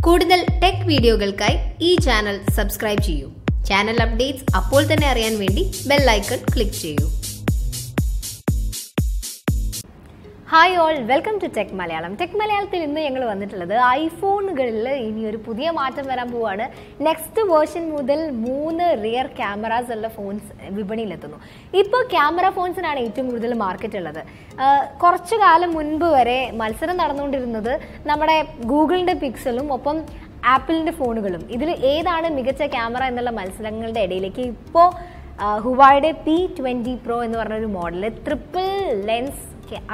കൂടുതൽ ടെക് വീഡിയോകൾക്കായി ഈ ചാനൽ സബ്സ്ക്രൈബ് ചെയ്യൂ. ചാനൽ അപ്ഡേറ്റ്സ് അപ്പോൾ തന്നെ അറിയാൻ വേണ്ടി ബെൽ ഐക്കൺ ക്ലിക്ക് ചെയ്യൂ. Hi all, welcome to tech Malayalam. Tech മലയാളത്തിൽ ഇന്ന് ഞങ്ങൾ വന്നിട്ടുള്ളത് ഐഫോണുകളിൽ ഇനി ഒരു പുതിയ മാറ്റം വരാൻ പോവാണ്. നെക്സ്റ്റ് വേർഷൻ മുതൽ 3 റിയർ ക്യാമറാസ് ഉള്ള ഫോൺസ് വിപണിയിലെത്തുന്നു. ഇപ്പോൾ ക്യാമറ ഫോൺസിനാണ് ഏറ്റവും കൂടുതൽ മാർക്കറ്റ് ഉള്ളത്. കുറച്ചു കാലം മുൻപ് വരെ മത്സരം നടന്നുകൊണ്ടിരുന്നത് നമ്മുടെ ഗൂഗിളിൻ്റെ പിക്സലും ഒപ്പം ആപ്പിളിൻ്റെ ഫോണുകളും. ഇതിൽ ഏതാണ് മികച്ച ക്യാമറ എന്നുള്ള മത്സരങ്ങളുടെ ഇടയിലേക്ക് ഇപ്പോൾ ഹുവായുടെ P20 Pro എന്ന് പറഞ്ഞൊരു മോഡൽ ട്രിപ്പിൾ ലെൻസ്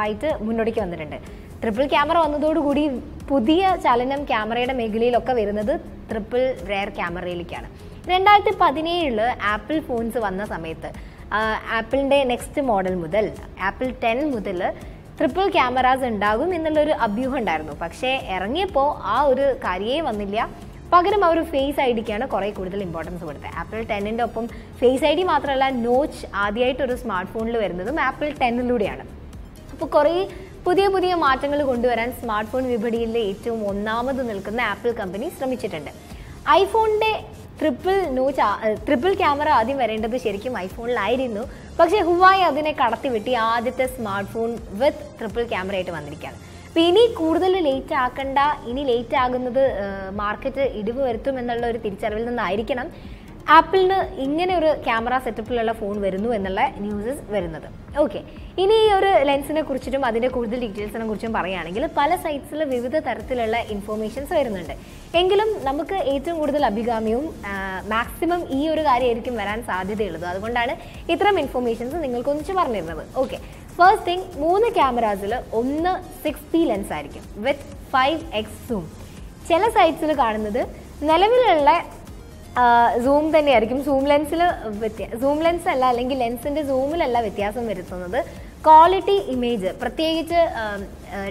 ആയിട്ട് മുന്നോട്ടേക്ക് വന്നിട്ടുണ്ട്. ട്രിപ്പിൾ ക്യാമറ വന്നതോടുകൂടി പുതിയ ചലനം ക്യാമറയുടെ മേഖലയിലൊക്കെ വരുന്നത് ട്രിപ്പിൾ റെയർ ക്യാമറയിലേക്കാണ്. 2017 ആപ്പിൾ ഫോൺസ് വന്ന സമയത്ത് ആപ്പിളിൻ്റെ നെക്സ്റ്റ് മോഡൽ മുതൽ ആപ്പിൾ 10 മുതൽ ട്രിപ്പിൾ ക്യാമറാസ് ഉണ്ടാകും എന്നുള്ളൊരു അഭ്യൂഹം ഉണ്ടായിരുന്നു. പക്ഷേ ഇറങ്ങിയപ്പോൾ ആ ഒരു കാര്യമേ വന്നില്ല. പകരം അവർ ഫേസ് ഐ ഡിക്കാണ് കുറേ കൂടുതൽ ഇമ്പോർട്ടൻസ് കൊടുത്തത്. ആപ്പിൾ 10ൻ്റെ ഒപ്പം ഫേസ് ഐ ഡി മാത്രമല്ല, നോച്ച് ആദ്യമായിട്ടൊരു സ്മാർട്ട് ഫോണിൽ വരുന്നതും ആപ്പിൾ 10-ലൂടെയാണ്. അപ്പോൾ കുറേ പുതിയ മാറ്റങ്ങൾ കൊണ്ടുവരാൻ സ്മാർട്ട് ഫോൺ വിപണിയിൽ ഏറ്റവും ഒന്നാമത് നിൽക്കുന്ന ആപ്പിൾ കമ്പനി ശ്രമിച്ചിട്ടുണ്ട്. ഐഫോണിൻ്റെ ട്രിപ്പിൾ ക്യാമറ ആദ്യം വരേണ്ടത് ശരിക്കും ഐഫോണിലായിരുന്നു. പക്ഷേ ഹുവായി അതിനെ കടത്തിവിട്ടി ആദ്യത്തെ സ്മാർട്ട് ഫോൺ വിത്ത് ട്രിപ്പിൾ ക്യാമറ ആയിട്ട് വന്നിരിക്കുകയാണ്. അപ്പോൾ ഇനി കൂടുതൽ ലേറ്റ് ആക്കണ്ട, ഇനി ലേറ്റ് ആകുന്നത് മാർക്കറ്റ് ഇടിവ് വരുത്തും എന്നുള്ള ഒരു തിരിച്ചറിവിൽ നിന്നായിരിക്കണം ആപ്പിളിന് ഇങ്ങനെ ഒരു ക്യാമറ സെറ്റപ്പിലുള്ള ഫോൺ വരുന്നു എന്നുള്ള ന്യൂസസ് വരുന്നത്. ഓക്കെ, ഇനി ഈ ഒരു ലെൻസിനെ കുറിച്ചിട്ടും അതിൻ്റെ കൂടുതൽ ഡീറ്റെയിൽസിനെ കുറിച്ചും പറയുകയാണെങ്കിൽ പല സൈറ്റ്സിൽ വിവിധ തരത്തിലുള്ള ഇൻഫോർമേഷൻസ് വരുന്നുണ്ട്. എങ്കിലും നമുക്ക് ഏറ്റവും കൂടുതൽ അഭികാമ്യവും മാക്സിമം ഈ ഒരു കാര്യമായിരിക്കും വരാൻ സാധ്യതയുള്ളത്. അതുകൊണ്ടാണ് ഇത്തരം ഇൻഫോർമേഷൻസ് നിങ്ങൾക്ക് ഒന്നിച്ച് പറഞ്ഞിരുന്നത്. ഓക്കെ, ഫസ്റ്റ് തിങ്, 3 ക്യാമറാസിൽ ഒന്ന് 6P ലെൻസ് ആയിരിക്കും വിത്ത് 5x സൂം. ചില സൈറ്റ്സിൽ കാണുന്നത് നിലവിലുള്ള സൂം തന്നെയായിരിക്കും. സൂം ലെൻസ് അല്ല, അല്ലെങ്കിൽ ലെൻസിൻ്റെ സൂമിലല്ല വ്യത്യാസം വരുത്തുന്നത്. ക്വാളിറ്റി ഇമേജ്, പ്രത്യേകിച്ച്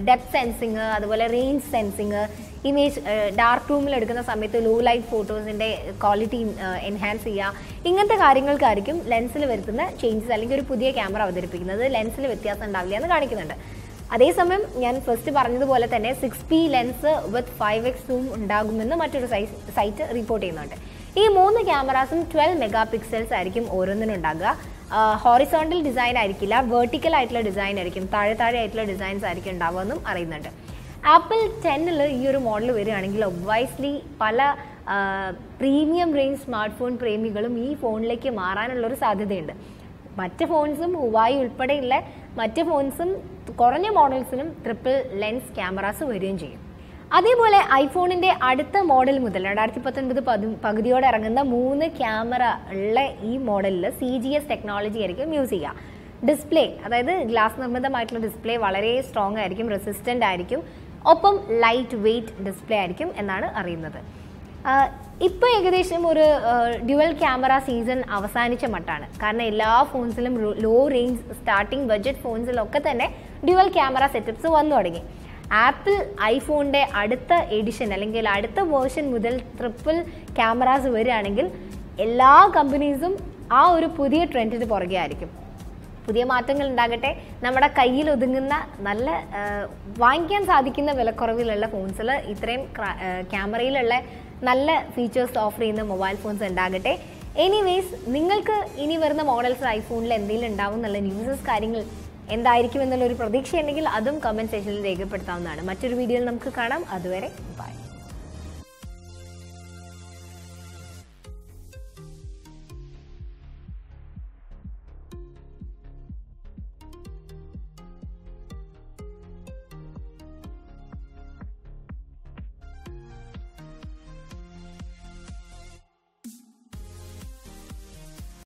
ഡെപ്ത് സെൻസിങ്, അതുപോലെ റേഞ്ച് സെൻസിങ്, ഇമേജ് ഡാർക്ക് റൂമിൽ എടുക്കുന്ന സമയത്ത് ലോ ലൈറ്റ് ഫോട്ടോസിൻ്റെ ക്വാളിറ്റി എൻഹാൻസ് ചെയ്യുക, ഇങ്ങനത്തെ കാര്യങ്ങൾക്കായിരിക്കും ലെൻസിൽ വരുത്തുന്ന ചേഞ്ചസ് അല്ലെങ്കിൽ ഒരു പുതിയ ക്യാമറ അവതരിപ്പിക്കുന്നത്. ലെൻസിൽ വ്യത്യാസം ഉണ്ടാവില്ല എന്ന് കാണിക്കുന്നുണ്ട്. അതേസമയം ഞാൻ ഫസ്റ്റ് പറഞ്ഞതുപോലെ തന്നെ 6P ലെൻസ് വിത്ത് 5x സൂം ഉണ്ടാകുമെന്ന് മറ്റൊരു സൈറ്റ് റിപ്പോർട്ട് ചെയ്യുന്നുണ്ട്. ഈ 3 ക്യാമറാസും 12 മെഗാ പിക്സൽസ് ആയിരിക്കും ഓരോന്നിനും ഉണ്ടാകുക. ഹോറിസോണ്ടൽ ഡിസൈൻ ആയിരിക്കില്ല, വെർട്ടിക്കൽ ആയിട്ടുള്ള ഡിസൈൻ ആയിരിക്കും, താഴെ ആയിട്ടുള്ള ഡിസൈൻസ് ആയിരിക്കും ഉണ്ടാവുമെന്നും അറിയുന്നുണ്ട്. ആപ്പിൾ 10ൽ ഈ ഒരു മോഡൽ വരികയാണെങ്കിൽ ഒബ്വൈസ്ലി പല പ്രീമിയം റേഞ്ച് സ്മാർട്ട് ഫോൺ പ്രേമികളും ഈ ഫോണിലേക്ക് മാറാനുള്ളൊരു സാധ്യതയുണ്ട്. മറ്റ് ഫോൺസും ഹുവായി ഉൾപ്പെടെയുള്ള മറ്റ് ഫോൺസും കുറഞ്ഞ മോഡൽസിനും ട്രിപ്പിൾ ലെൻസ് ക്യാമറാസ് വരികയും ചെയ്യും. അതേപോലെ ഐഫോണിൻ്റെ അടുത്ത മോഡൽ മുതൽ 2019 പകുതിയോടെ ഇറങ്ങുന്ന 3 ക്യാമറ ഉള്ള ഈ മോഡലിൽ CGS ടെക്നോളജി ആയിരിക്കും യൂസ് ചെയ്യുക. ഡിസ്പ്ലേ, അതായത് ഗ്ലാസ് നിർമ്മിതമായിട്ടുള്ള ഡിസ്പ്ലേ വളരെ സ്ട്രോങ് ആയിരിക്കും, റെസിസ്റ്റൻ്റ് ആയിരിക്കും, ഒപ്പം ലൈറ്റ് വെയ്റ്റ് ഡിസ്പ്ലേ ആയിരിക്കും എന്നാണ് അറിയുന്നത്. ഇപ്പോൾ ഏകദേശം ഒരു ഡ്യുവൽ ക്യാമറ സീസൺ അവസാനിച്ച മട്ടാണ്. കാരണം എല്ലാ ഫോൺസിലും ലോ റേഞ്ച് സ്റ്റാർട്ടിംഗ് ബഡ്ജറ്റ് ഫോൺസിലൊക്കെ തന്നെ ഡ്യുവൽ ക്യാമറ സെറ്റപ്സ് വന്നു തുടങ്ങി. ആപ്പിൾ ഐഫോണിൻ്റെ അടുത്ത എഡിഷൻ അല്ലെങ്കിൽ അടുത്ത വേർഷൻ മുതൽ ട്രിപ്പിൾ ക്യാമറാസ് വരികയാണെങ്കിൽ എല്ലാ കമ്പനീസും ആ ഒരു പുതിയ ട്രെൻഡിന് പുറകെ ആയിരിക്കും. പുതിയ മാറ്റങ്ങൾ ഉണ്ടാകട്ടെ. നമ്മുടെ കയ്യിൽ ഒതുങ്ങുന്ന നല്ല വാങ്ങിക്കാൻ സാധിക്കുന്ന വിലക്കുറവിലുള്ള ഫോൺസിൽ ഇത്രയും ക്യാമറയിലുള്ള നല്ല ഫീച്ചേഴ്സ് ഓഫർ ചെയ്യുന്ന മൊബൈൽ ഫോൺസ് ഉണ്ടാകട്ടെ. എനിവേസ്, നിങ്ങൾക്ക് ഇനി വരുന്ന മോഡൽസ് ഐഫോണിൽ എന്തെങ്കിലും ഉണ്ടാവും എന്നുള്ള ന്യൂസസ് കാര്യങ്ങൾ എന്തായിരിക്കും എന്നുള്ളൊരു പ്രതീക്ഷയുണ്ടെങ്കിൽ അതും കമൻറ്റ് സെക്ഷനിൽ രേഖപ്പെടുത്താവുന്നതാണ്. മറ്റൊരു വീഡിയോയിൽ നമുക്ക് കാണാം. അതുവരെ